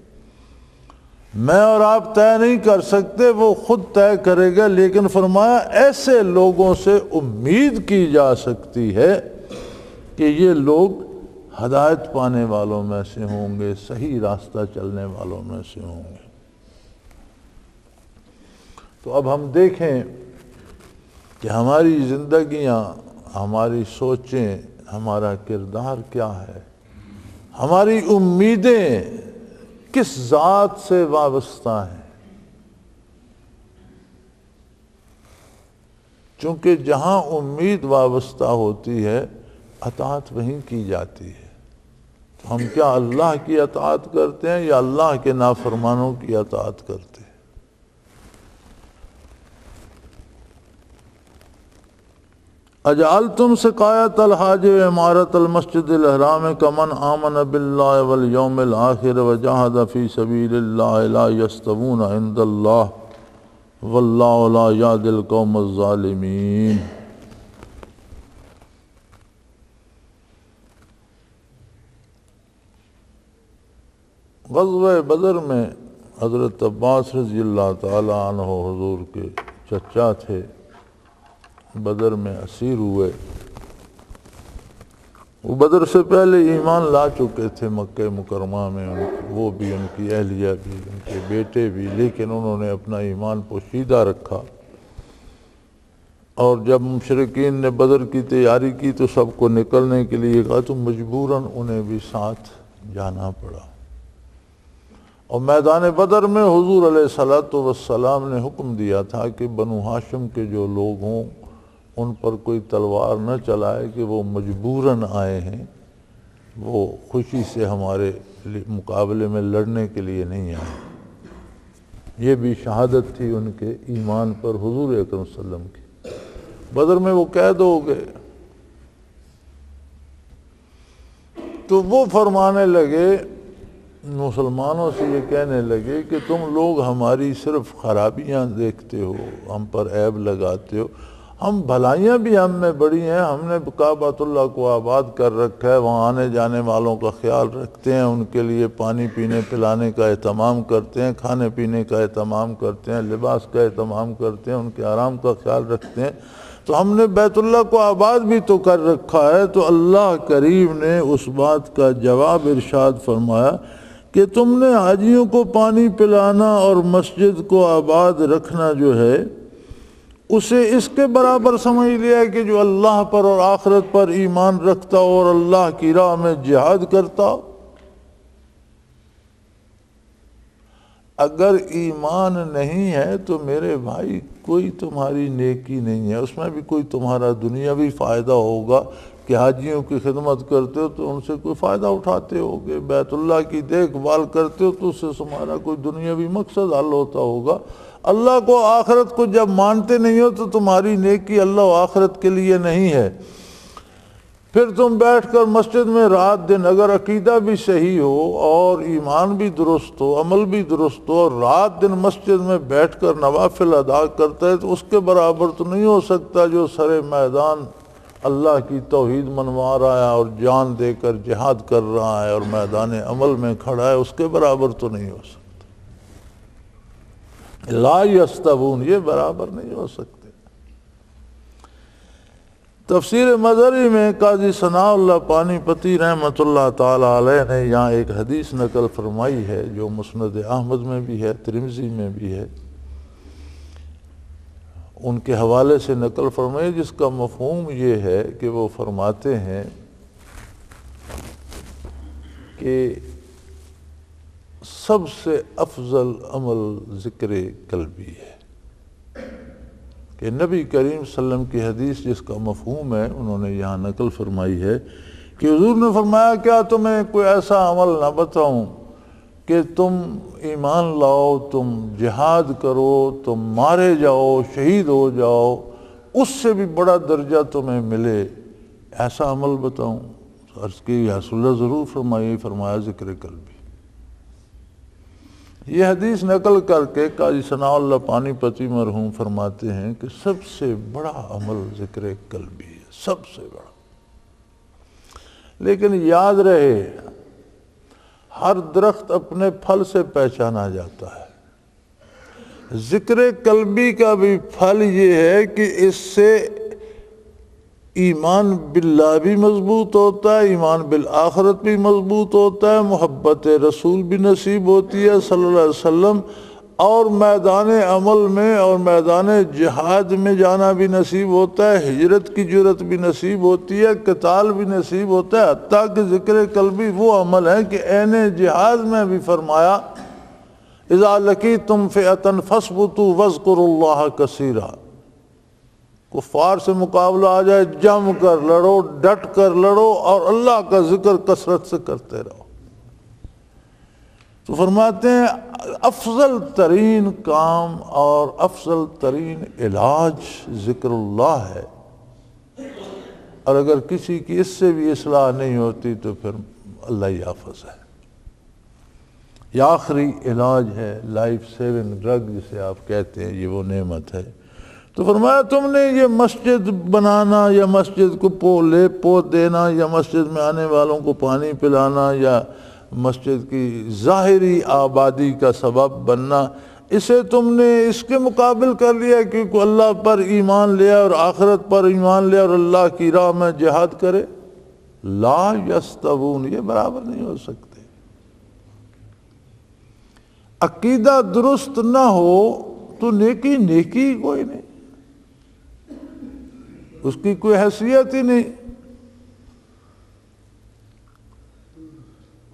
میں اور آپ طے نہیں کر سکتے، وہ خود طے کرے گا۔ لیکن فرمایا ایسے لوگوں سے امید کی جا سکتی ہے کہ یہ لوگ ہدایت پانے والوں میں سے ہوں گے، صحیح راستہ چلنے والوں میں سے ہوں گے۔ تو اب ہم دیکھیں کہ ہماری زندگیاں، ہماری سوچیں، ہمارا کردار کیا ہے، ہماری امیدیں کس ذات سے وابستہ ہیں۔ چونکہ جہاں امید وابستہ ہوتی ہے اطاعت وہیں کی جاتی ہے۔ تو ہم کیا اللہ کی اطاعت کرتے ہیں یا اللہ کے نافرمانوں کی اطاعت کرتے ہیں؟ اجعلتم سقایۃ الحاج و عمارت المسجد الحرام کمن آمن باللہ والیوم الآخر وجاہد فی سبیل اللہ لا یستوون عند اللہ واللہ لا یہدی القوم الظالمین۔ غزوہ بدر میں حضرت عباس رضی اللہ تعالی عنہ حضور کے چچا تھے، بدر میں اسیر ہوئے۔ وہ بدر سے پہلے ایمان لا چکے تھے مکہ مکرمہ میں، وہ بھی، ان کی اہلیہ بھی، ان کے بیٹے بھی، لیکن انہوں نے اپنا ایمان پوشیدہ رکھا۔ اور جب مشرکین نے بدر کی تیاری کی تو سب کو نکلنے کے لیے کہا تو مجبوراً انہیں بھی ساتھ جانا پڑا۔ اور میدان بدر میں حضور علیہ الصلوۃ والسلام نے حکم دیا تھا کہ بنو ہاشم کے جو لوگ ہوں ان پر کوئی تلوار نہ چلائے کہ وہ مجبوراً آئے ہیں، وہ خوشی سے ہمارے مقابلے میں لڑنے کے لیے نہیں آئے۔ یہ بھی شہادت تھی ان کے ایمان پر حضور اکرم صلی اللہ علیہ وسلم کی۔ بدر میں وہ قید ہو گئے تو وہ فرمانے لگے، مسلمانوں سے یہ کہنے لگے کہ تم لوگ ہماری صرف خرابیاں دیکھتے ہو، ہم پر عیب لگاتے ہو، ہم بھلائیاں بھی ہم میں بڑی ہیں، ہم نے کعبۃ اللہ کو آباد کر رکھا ہے، وہاں آنے جانے والوں کا خیال رکھتے ہیں، ان کے لیے پانی پینے پلانے کا اہتمام کرتے ہیں، کھانے پینے کا اہتمام کرتے ہیں، لباس کا اہتمام کرتے ہیں، ان کے آرام کا خیال رکھتے ہیں، تو ہم نے بیت اللہ کو آباد بھی تو کر رکھا ہے۔ تو اللہ کریم نے اس بات کا جواب ارشاد فرمایا کہ تم نے حاجیوں کو پانی پلانا اور مسجد کو آباد رکھنا جو ہے اسے اس کے برابر سمجھ لیا کہ جو اللہ پر اور آخرت پر ایمان رکھتا ہو اور اللہ کی راہ میں جہاد کرتا ہو۔ اگر ایمان نہیں ہے تو میرے بھائی کوئی تمہاری نیکی نہیں ہے، اس میں بھی کوئی تمہارا دنیاوی فائدہ ہوگا کہ حاجیوں کی خدمت کرتے ہو تو ان سے کوئی فائدہ اٹھاتے ہوگے، بیت اللہ کی دیکھ بھال کرتے ہو تو اس سے تمہارا کوئی دنیاوی مقصد حل ہوتا ہوگا۔ اللہ کو آخرت کو جب مانتے نہیں ہو تو تمہاری نیکی اللہ و آخرت کے لیے نہیں ہے۔ پھر تم بیٹھ کر مسجد میں رات دن اگر عقیدہ بھی صحیح ہو اور ایمان بھی درست ہو، عمل بھی درست ہو، اور رات دن مسجد میں بیٹھ کر نوافل ادا کرتا ہے تو اس کے برابر تو نہیں ہو سکتا جو سرے میدان اللہ کی توحید منوا رہا ہے اور جان دے کر جہاد کر رہا ہے اور میدان عمل میں کھڑا ہے، اس کے برابر تو نہیں ہو سکتا۔ لا یستوون، یہ برابر نہیں ہو سکتے۔ تفسیر مظہری میں قاضی ثناء اللہ پانی پتی رحمۃ اللہ تعالی علیہ نے یہاں ایک حدیث نقل فرمائی ہے جو مسند احمد میں بھی ہے، ترمذی میں بھی ہے، ان کے حوالے سے نقل فرمائی، جس کا مفہوم یہ ہے کہ وہ فرماتے ہیں کہ سب سے افضل عمل ذکر قلبی ہے، کہ نبی کریم صلی اللہ علیہ وسلم کی حدیث جس کا مفہوم ہے انہوں نے یہاں نقل فرمائی ہے کہ حضور نے فرمایا کیا تمہیں کوئی ایسا عمل نہ بتاؤں کہ تم ایمان لاؤ، تم جہاد کرو، تم مارے جاؤ، شہید ہو جاؤ، اس سے بھی بڑا درجہ تمہیں ملے، ایسا عمل بتاؤں؟ عرض کی یا رسول اللہ ضرور فرمائیے، فرمایا ذکر قلبی۔ یہ حدیث نقل کر کے قاضی ثناء اللہ پانی پتی مرحوم فرماتے ہیں کہ سب سے بڑا عمل ذکر قلبی ہے، سب سے بڑا۔ لیکن یاد رہے ہر درخت اپنے پھل سے پہچانا جاتا ہے، ذکر قلبی کا بھی پھل یہ ہے کہ اس سے ایمان باللہ بھی مضبوط ہوتا ہے، ایمان بالآخرت بھی مضبوط ہوتا ہے، محبت رسول بھی نصیب ہوتی ہے صلی اللہ علیہ وسلم، اور میدان عمل میں اور میدان جہاد میں جانا بھی نصیب ہوتا ہے، ہجرت کی جرت بھی نصیب ہوتی ہے، قتال بھی نصیب ہوتا ہے، حتیٰ کہ ذکر قلبی وہ عمل ہے کہ عین جہاد میں بھی فرمایا اذا لقیتم فئۃ فاثبتوا واذکروا اللہ کثیرا، کفار سے مقابلہ آ جائے جم کر لڑو، ڈٹ کر لڑو اور اللہ کا ذکر کثرت سے کرتے رہو۔ تو فرماتے ہیں افضل ترین کام اور افضل ترین علاج ذکر اللہ ہے، اور اگر کسی کی اس سے بھی اصلاح نہیں ہوتی تو پھر اللہ ہی حافظ ہے، یہ آخری علاج ہے، لائف سیونگ ڈرگ جسے آپ کہتے ہیں، یہ وہ نعمت ہے۔ تو فرمایا تم نے یہ مسجد بنانا یا مسجد کو پوت دینا یا مسجد میں آنے والوں کو پانی پلانا یا مسجد کی ظاہری آبادی کا سبب بننا، اسے تم نے اس کے مقابل کر لیا کہ اللہ پر ایمان لیا اور آخرت پر ایمان لیا اور اللہ کی راہ میں جہاد کرے، لا یستوون، یہ برابر نہیں ہو سکتے۔ عقیدہ درست نہ ہو تو نیکی کوئی نہیں، اس کی کوئی حیثیت ہی نہیں۔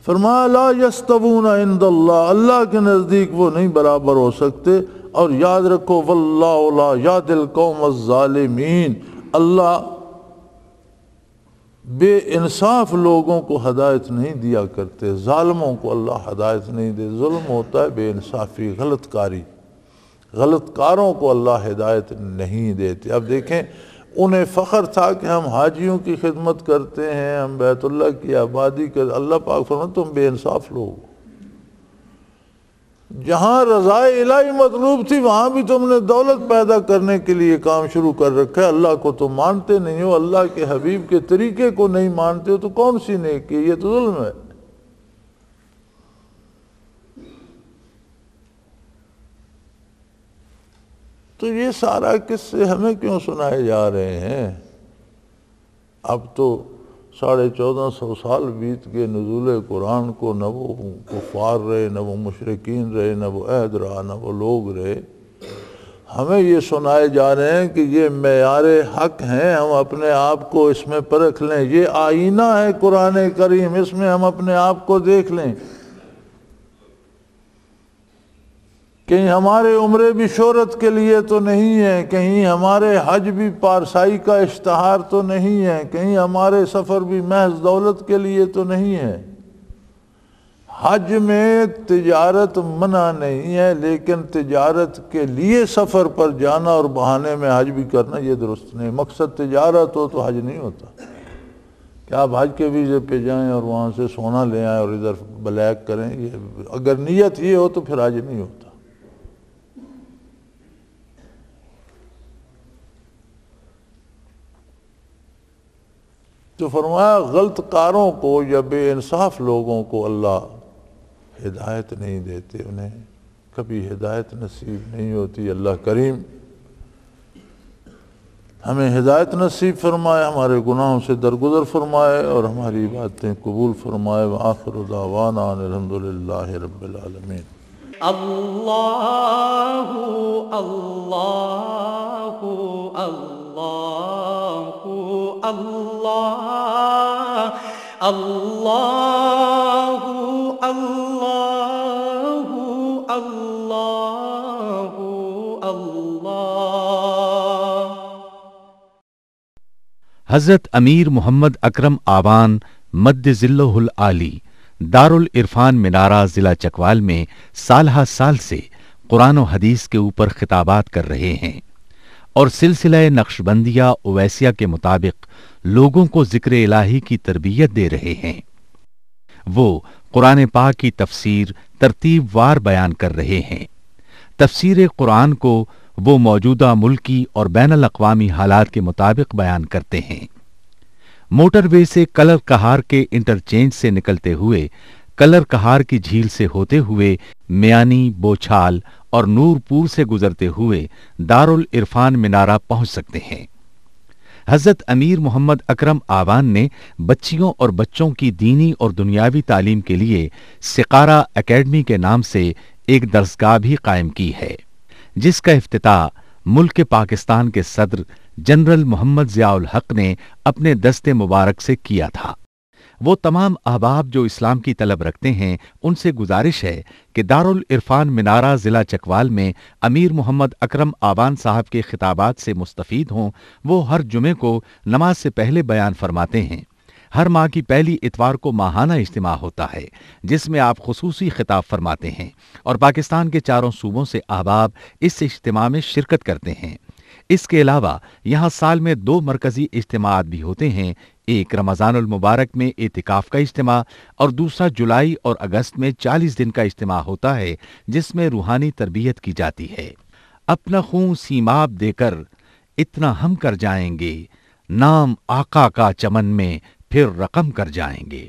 فرمایا لا یستوون عند اللہ، اللہ کے نزدیک وہ نہیں برابر ہو سکتے۔ اور یاد رکھو واللہ لا یہدی القوم الظالمین، اللہ بے انصاف لوگوں کو ہدایت نہیں دیا کرتے، ظالموں کو اللہ ہدایت نہیں دے۔ ظلم ہوتا ہے بے انصافی، غلط کاری، غلط کاروں کو اللہ ہدایت نہیں دیتے۔ اب دیکھیں، انہیں فخر تھا کہ ہم حاجیوں کی خدمت کرتے ہیں، ہم بیت اللہ کی آبادی کر، اللہ پاک فرماتے تم بے انصاف لوگ، جہاں رضائے الہی مطلوب تھی وہاں بھی تم نے دولت پیدا کرنے کے لیے کام شروع کر رکھا ہے۔ اللہ کو تم مانتے نہیں ہو، اللہ کے حبیب کے طریقے کو نہیں مانتے ہو، تو کون سی نیکی؟ یہ تو ظلم ہے۔ تو یہ سارا قصے ہمیں کیوں سنائے جا رہے ہیں؟ اب تو 1450 سال بیت کے نزول قرآن کو، نہ وہ کفار رہے، نہ وہ مشرکین رہے، نہ وہ عہد رہا، نہ وہ لوگ رہے، ہمیں یہ سنائے جا رہے ہیں کہ یہ معیار حق ہیں، ہم اپنے آپ کو اس میں پرکھ لیں، یہ آئینہ ہے قرآن کریم، اس میں ہم اپنے آپ کو دیکھ لیں۔ کہیں ہمارے عمرے بھی شہرت کے لیے تو نہیں ہیں، کہیں ہمارے حج بھی پارسائی کا اشتہار تو نہیں ہے، کہیں ہمارے سفر بھی محض دولت کے لیے تو نہیں ہے۔ حج میں تجارت منع نہیں ہے، لیکن تجارت کے لیے سفر پر جانا اور بہانے میں حج بھی کرنا یہ درست نہیں۔ مقصد تجارت ہو تو حج نہیں ہوتا کہ آپ حج کے ویزے پہ جائیں اور وہاں سے سونا لے آئیں اور ادھر بلیک کریں، یہ اگر نیت یہ ہو تو پھر حج نہیں ہوتا۔ تو فرمایا غلط کاروں کو یا بے انصاف لوگوں کو اللہ ہدایت نہیں دیتے، انہیں کبھی ہدایت نصیب نہیں ہوتی۔ اللہ کریم ہمیں ہدایت نصیب فرمائے، ہمارے گناہوں سے درگزر فرمائے اور ہماری باتیں قبول فرمائے۔ وآخر دعوانا ان الحمدللہ رب العالمین۔ اللہ اللہ اللہ اللہ اللہ اللہ اللہ اللہ۔ حضرت امیر محمد اکرم آوان مد ظلہ العالی دارالعرفان منارہ ضلع چکوال میں سالہ سال سے قرآن و حدیث کے اوپر خطابات کر رہے ہیں اور سلسلہ نقشبندیہ اویسیہ کے مطابق لوگوں کو ذکر الہی کی تربیت دے رہے ہیں۔ وہ قرآن پاک کی تفسیر ترتیب وار بیان کر رہے ہیں۔ تفسیر قرآن کو وہ موجودہ ملکی اور بین الاقوامی حالات کے مطابق بیان کرتے ہیں۔ موٹر وے سے کلر کہار کے انٹرچینج سے نکلتے ہوئے، کلر کہار کی جھیل سے ہوتے ہوئے، میانی، بوچھال اور نور پور سے گزرتے ہوئے دارالعرفان منارہ پہنچ سکتے ہیں۔ حضرت امیر محمد اکرم آوان نے بچیوں اور بچوں کی دینی اور دنیاوی تعلیم کے لیے سقارہ اکیڈمی کے نام سے ایک درسگاہ بھی قائم کی ہے، جس کا افتتاح ملک پاکستان کے صدر جنرل محمد ضیاء الحق نے اپنے دست مبارک سے کیا تھا۔ وہ تمام احباب جو اسلام کی طلب رکھتے ہیں ان سے گزارش ہے کہ دارالعرفان منارہ ضلع چکوال میں امیر محمد اکرم آوان صاحب کے خطابات سے مستفید ہوں۔ وہ ہر جمعے کو نماز سے پہلے بیان فرماتے ہیں۔ ہر ماہ کی پہلی اتوار کو ماہانہ اجتماع ہوتا ہے جس میں آپ خصوصی خطاب فرماتے ہیں اور پاکستان کے چاروں صوبوں سے احباب اس اجتماع میں شرکت کرتے ہیں۔ اس کے علاوہ یہاں سال میں 2 مرکزی اجتماعات بھی ہوتے ہیں، ایک رمضان المبارک میں اعتکاف کا اجتماع اور دوسرا جولائی اور اگست میں 40 دن کا اجتماع ہوتا ہے جس میں روحانی تربیت کی جاتی ہے۔ اپنا خون سیماب دے کر اتنا ہم کر جائیں گے، نام آقا کا چمن میں پھر رقم کر جائیں گے۔